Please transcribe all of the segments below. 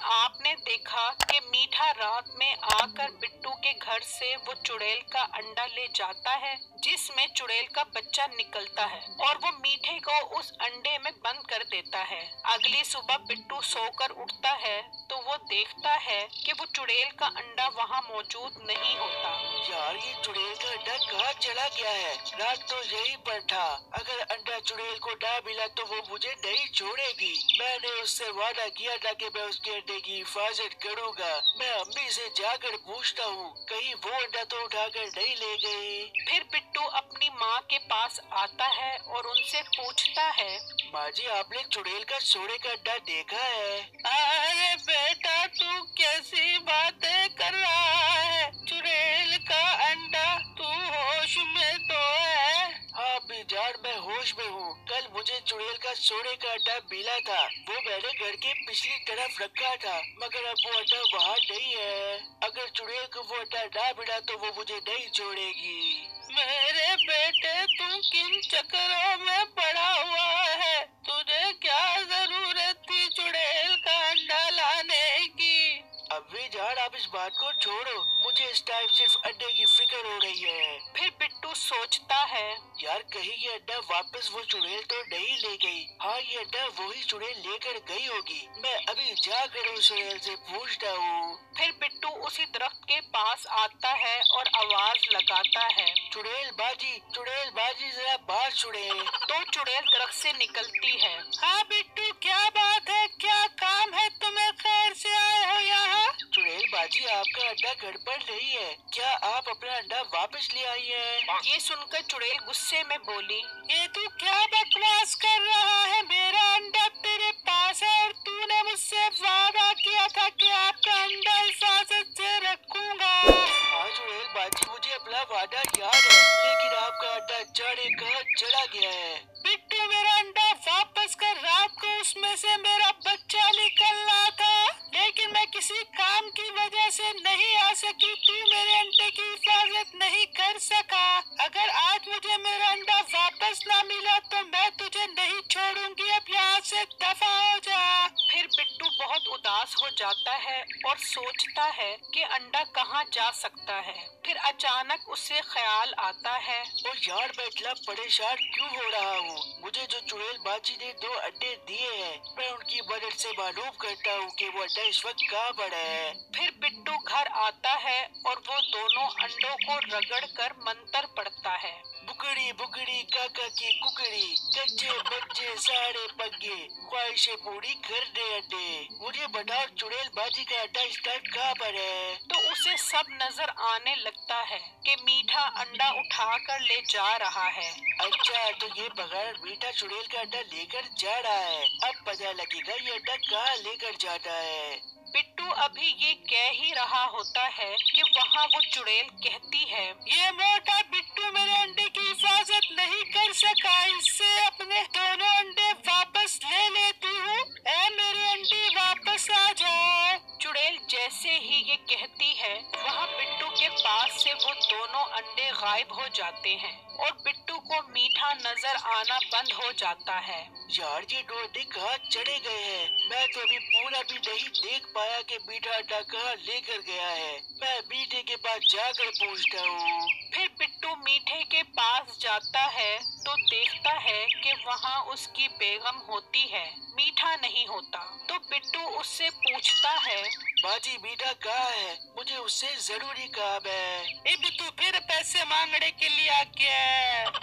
आपने देखा कि मीठा रात में आकर बिट्टू के घर से वो चुड़ैल का अंडा ले जाता है, जिसमें चुड़ैल का बच्चा निकलता है और वो मीठे को उस अंडे में बंद कर देता है। अगली सुबह बिट्टू सोकर उठता है तो वो देखता है कि वो चुड़ैल का अंडा वहाँ मौजूद नहीं होता। यार ये चुड़ैल का अंडा कहाँ चला गया है? रात तो यहीं पर था। अगर अंडा चुड़ैल को ना मिला तो वो मुझे नहीं छोड़ेगी। मैंने उससे वादा किया था कि मैं उसके अंडे की हिफाजत करूँगा। मैं अम्मी से जाकर पूछता हूँ, कहीं वो अंडा तो उठाकर नहीं ले गई। फिर बिट्टू अपनी माँ के पास आता है और उनसे पूछता है, माँ जी, आपने चुड़ैल का सोने का अंडा देखा है? अरे बेटा, तू कैसी बातें कर रहा है? चुड़ैल का अंडा? तू होश में तो है? हाँ अम्मी जान, मैं होश में हूँ। कल मुझे चुड़ैल का सोने का अंडा मिला था। वो मैंने घर के पिछली तरफ रखा था, मगर अब वो अंडा वहाँ नहीं है। अगर चुड़ैल को वो अंडा ना मिला तो वो मुझे नहीं छोड़ेगी। मेरे बेटे, तू किन चक्करों में पड़ा हुआ है? तुझे क्या जरूरत थी चुड़ैल का अंडा लाने की? अम्मी जान, आप इस बात को छोड़ो। मुझे इस टाइम सिर्फ अंडे की फिक्र हो रही है। फिर बिट्टू सोचता है, यार कहीं ये अंडा वापस वो चुड़ैल तो नहीं ले गई? हाँ ये अंडा वही चुड़ैल लेकर गई होगी। मैं अभी जाकर उस चुड़ैल से पूछता हूँ। फिर बिट्टू उसी दरख्त के पास आता है और आवाज लगाता है, चुड़ैल बाजी जरा बात सुने। तो चुड़ैल दरख्त से निकलती है। हाँ बिट्टू, क्या बात है? क्या काम है तुम्हें? खैर से आए हो यहाँ? चुड़ैल बाजी, आपका अंडा घर पर नहीं है। क्या आप अपना अंडा वापस ले आई है? ये सुनकर चुड़ैल गुस्से में बोली, ये तू क्या बकवास कर रहा है? मेरा अंडा तेरे पास है और तूने मुझसे वादा किया था कि आपका अंडा हिफाजत से रखूंगा। हाँ चुड़ैल बाजी, मुझे अपना वादा याद है, लेकिन आपका अंडा जाने कहाँ चला गया है? बिट्टू, मेरा अंडा वापस कर। रात को उसमें से मेरा बच्चा निकल रहा था, लेकिन मैं किसी काम की वजह से नहीं आ सकी। तू मेरे अंडे की हिफाजत नहीं कर सका। अगर आज मुझे मेरा अंडा वापस ना मिला तो मैं तुझे नहीं छोड़ूंगी। अब यहाँ से दफा हो जा। फिर बिट्टू बहुत उदास हो जाता है और सोचता है कि अंडा कहाँ जा सकता है। फिर अचानक उसे ख्याल आता है, ओ यार, मैं इतना परेशान क्यों हो रहा हूँ? मुझे जो चुड़ैल बाजी ने 2 अंडे दिए हैं, मैं उनकी मदद से मालूम करता हूँ कि वो अंडा इस वक्त कहाँ पड़ा है। फिर बिट्टू घर आता है और वो दोनों अंडों को रगड़ कर मंत्र पढ़ता है। बुकड़ी बुकड़ी काका की कुकड़ी, कच्चे बच्चे सारे पक्के, ख्वाहिशें पूरी कर दे अंडे। मुझे बताओ चुड़ैल बाजी का अंडा इस टाइम कहाँ पर है? तो उसे सब नजर आने लगता है कि मीठा अंडा उठाकर ले जा रहा है। अच्छा, तो ये बगैर मीठा चुड़ैल का अंडा लेकर जा रहा है। अब पता लगेगा ये अंडा कहाँ लेकर जाता है। बिट्टू अभी ये कह ही रहा होता है कि वहाँ वो चुड़ैल कहती है, ये मोटा बिट्टू मेरे अंडे की हिफाजत नहीं कर सका, इससे अपने दोनों अंडे वापस ले लेती हूँ। ऐ मेरे अंडे वापस आ जाओ। चुड़ैल जैसे ही ये कहती है, वहाँ बिट्टू के पास से वो दोनों अंडे गायब हो जाते हैं और बिट्टू को मीठा नजर आना बंद हो जाता है। यार ये 2 अंडे कहाँ चले गए हैं? मैं तो अभी पूरा भी नहीं देख पाया कि मीठा अंडा कहाँ लेकर गया है। मैं मीठे के पास जाकर पूछता हूँ। फिर बिट्टू मीठे के पास जाता है तो देखता है कि वहाँ उसकी बेगम होती है, मीठा नहीं होता। तो बिट्टू उससे पूछता है, बाजी मीठा कहाँ है? मुझे उससे जरूरी काम है। ए बिट्टू, फिर पैसे मांगने के लिए आ गया?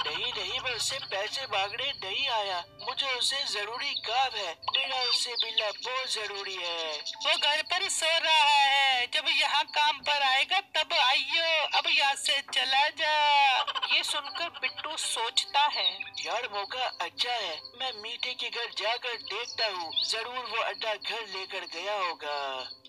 नहीं, मैं उससे पैसे मांगने नहीं आया। मुझे उससे जरूरी काम है। मेरा उससे मिलना बहुत जरूरी है। वो घर पर सो रहा है, जब यहाँ काम पर आएगा तब आइयो। अब यहाँ से चला जा। ये सुनकर बिट्टू सोचता है, यार मौका अच्छा है। मैं मीठे के घर जाकर देखता हूँ, जरूर वो अंडा घर लेकर गया होगा।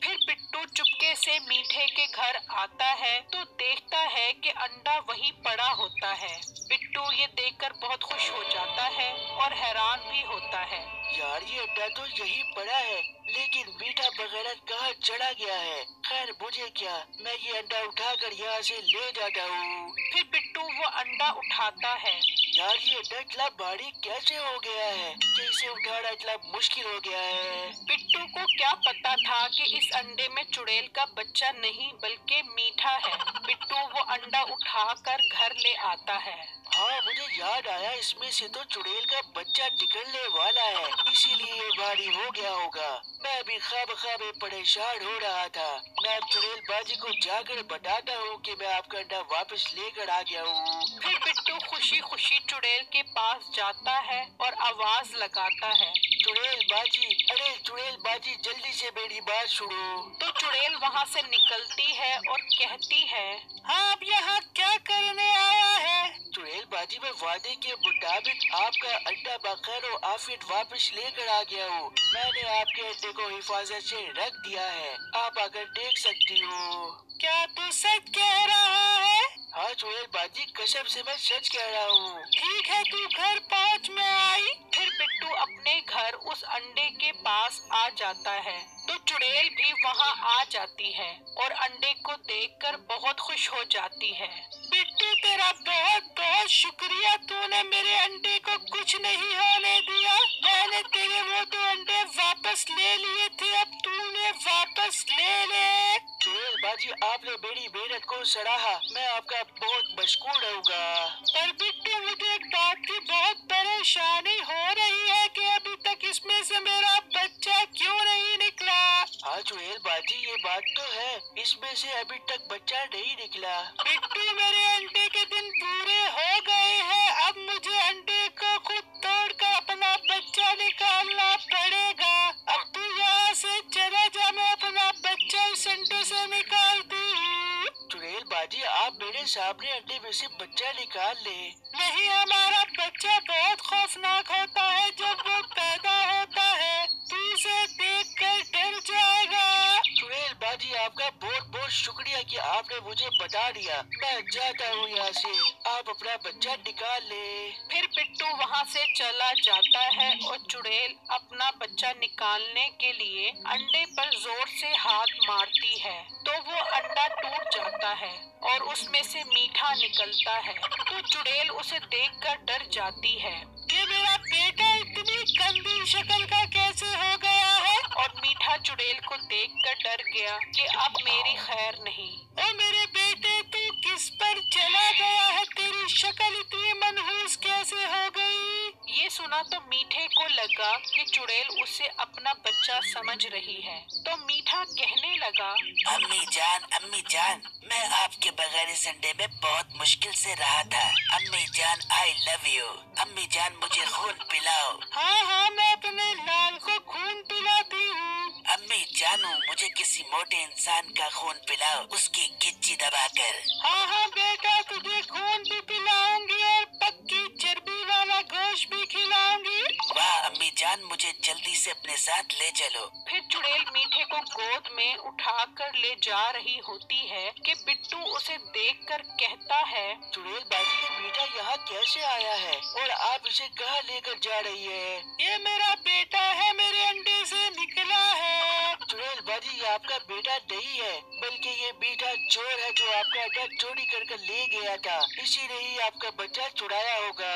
फिर बिट्टू चुपके से मीठे के घर आता है तो देखता है कि अंडा वहीं पड़ा होता है। बिट्टू ये देखकर बहुत खुश हो जाता है और हैरान भी होता है। यार ये अंडा तो यही पड़ा है, लेकिन मीठा वगैरह कहाँ चला गया है? खैर मुझे क्या, मैं ये अंडा उठाकर यहाँ से ले जाता हूँ। फिर बिट्टू वो अंडा उठाता है यार ये अंडा इतना भारी कैसे हो गया है कि इसे उठाना इतना मुश्किल हो गया है। बिट्टू को क्या पता था कि इस अंडे में चुड़ैल का बच्चा नहीं बल्कि मीठा है। बिट्टू वो अंडा उठाकर घर ले आता है। हाँ मुझे याद आया, इसमें से तो चुड़ैल का बच्चा निकलने वाला है, इसीलिए ये भारी हो गया होगा। मैं भी ख्वाब में परेशान हो रहा था। मैं अब चुड़ैल बाजी को जाकर बताता हूँ कि मैं आपका अंडा वापस लेकर आ गया हूँ। फिर बिट्टू खुशी खुशी चुड़ैल के पास जाता है और आवाज लगाता है, चुड़ैल बाजी, अरे चुड़ैल बाजी जल्दी से मेरी बात सुनो। तो चुड़ैल वहाँ से निकलती है और कहती है, हाँ अब यहाँ क्या करने आया है? चुड़ैल बाजी मैं वादे के मुताबिक आपका अंडा बखैर आफियत वापस लेकर आ गया हूँ। मैंने आपके अंडे को हिफाजत से रख दिया है, आप आकर देख सकती हो। क्या तू सच कह रहा है? हाँ चुड़ैल बाजी कसम से मैं सच कह रहा हूँ। ठीक है, तू घर पहुँच, मैं आई। फिर बिट्टू अपने घर उस अंडे के पास आ जाता है तो चुड़ैल भी वहाँ आ जाती है और अंडे को देखकर बहुत खुश हो जाती है। बिट्टू तेरा बहुत बहुत शुक्रिया, तूने मेरे अंडे को कुछ नहीं होने दिया। मैंने तेरे वो 2 अंडे वापस ले लिए थे, अब तूने वापस ले ले। चुड़ैल बाजी आपने मेरी मेहनत को सराहा, मैं आपका बहुत मशकूर रहूँगा। पर बिट्टू मुझे एक बात की बहुत परेशानी हो रही है कि अभी तक इसमें से मेरा बच्चा क्यों नहीं निकला? हाँ चुड़ैल बाजी ये बात तो है, इसमें से अभी तक बच्चा नहीं निकला। बिट्टू मेरे अंडे के दिन पूरे हो गए हैं, अब मुझे अंडे को खुद तोड़कर अपना बच्चा निकालना पड़ेगा। अब तू यहाँ से चला जा, मैं अपना बच्चा इस अंडे से निकालती हूँ। चुड़ैल बाजी आप मेरे सामने अंडे में से बच्चा निकाल ले। नहीं, हमारा बच्चा बहुत खौफनाक होता है जब वो पैदा होता है, तू उसे देखकर डर जाएगा। चुड़ैल बाजी आपका बहुत बहुत शुक्रिया कि आपने मुझे बता दिया। मैं जाता हूँ यहाँ से, आप अपना बच्चा निकाल ले। फिर बिट्टू वहाँ से चला जाता है और चुड़ैल अपना बच्चा निकालने के लिए अंडे पर जोर से हाथ मारती है तो वो अंडा टूट जाता है और उसमें से मीठा निकलता है। तो चुड़ैल उसे देखकर डर जाती है कि मेरा बेटा इतनी गंदी शक्ल का कैसे हो गया है। और मीठा चुड़ैल को देखकर डर गया कि अब मेरी खैर नहीं। ओ मेरे बेटे, तू किस पर चला गया है? तेरी शक्ल इतनी मनहूस कैसे हो गई? ये सुना तो मीठे को लगा कि चुड़ैल उसे अपना बच्चा समझ रही है, तो मीठा कहने लगा, अम्मी जान, मैं आपके बगैर इस अंडे में बहुत मुश्किल से रहा था। अम्मी जान आई लव यू। अम्मी जान मुझे खून पिलाओ। हाँ हाँ, मैं अपने लाल को खून पिलाती हूँ। अम्मी जानू मुझे किसी मोटे इंसान का खून पिलाओ, उसकी गिच्ची दबाकर। हाँ हाँ बेटा, तुझे खून भी पिलाऊंगी और पक्की चर्बी वाला गोश्त भी खिलाऊंगी। वाह अम्मी जान, मुझे जल्दी से अपने साथ ले चलो। फिर चुड़ैल मीठे को गोद में उठाकर ले जा रही होती है कि बिट्टू उसे देखकर कहता है, चुड़ैल बाजी ये मीठा यहाँ कैसे आया है और आप इसे कहाँ लेकर जा रही है? ये मेरा बेटा है, मेरे अंडे से निकला है। चुड़ैल बाजी ये आपका बेटा नहीं है, बल्कि ये मीठा चोर है जो आपका अंडा चोरी कर ले गया था, इसीलिए ही आपका बच्चा चुराया होगा।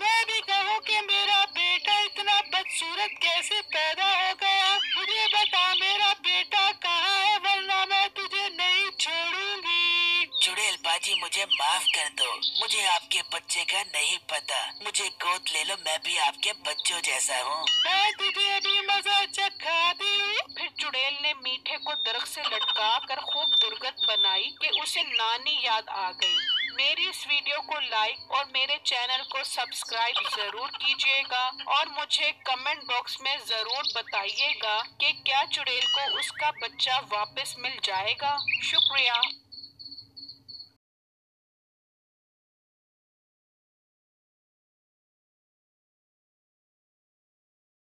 मैं भी कहूँ कि मेरा बेटा इतना बदसूरत कैसे पैदा हो गया? मुझे बता मेरा बेटा कहाँ है, वरना मैं तुझे नहीं छोड़ूंगी। चुड़ैल बाजी मुझे माफ कर दो, मुझे आपके बच्चे का नहीं पता। मुझे गोद ले लो, मैं भी आपके बच्चों जैसा हूँ। मैं तुझे अभी मजा चखाती हूँ। फिर चुड़ैल ने मीठे को दरख्त से लटका कर खूब दुर्गत बनाई कि उसे नानी याद आ गई। मेरी इस वीडियो को लाइक और मेरे चैनल को सब्सक्राइब जरूर कीजिएगा और मुझे कमेंट बॉक्स में जरूर बताइएगा कि क्या चुड़ैल को उसका बच्चा वापस मिल जाएगा। शुक्रिया।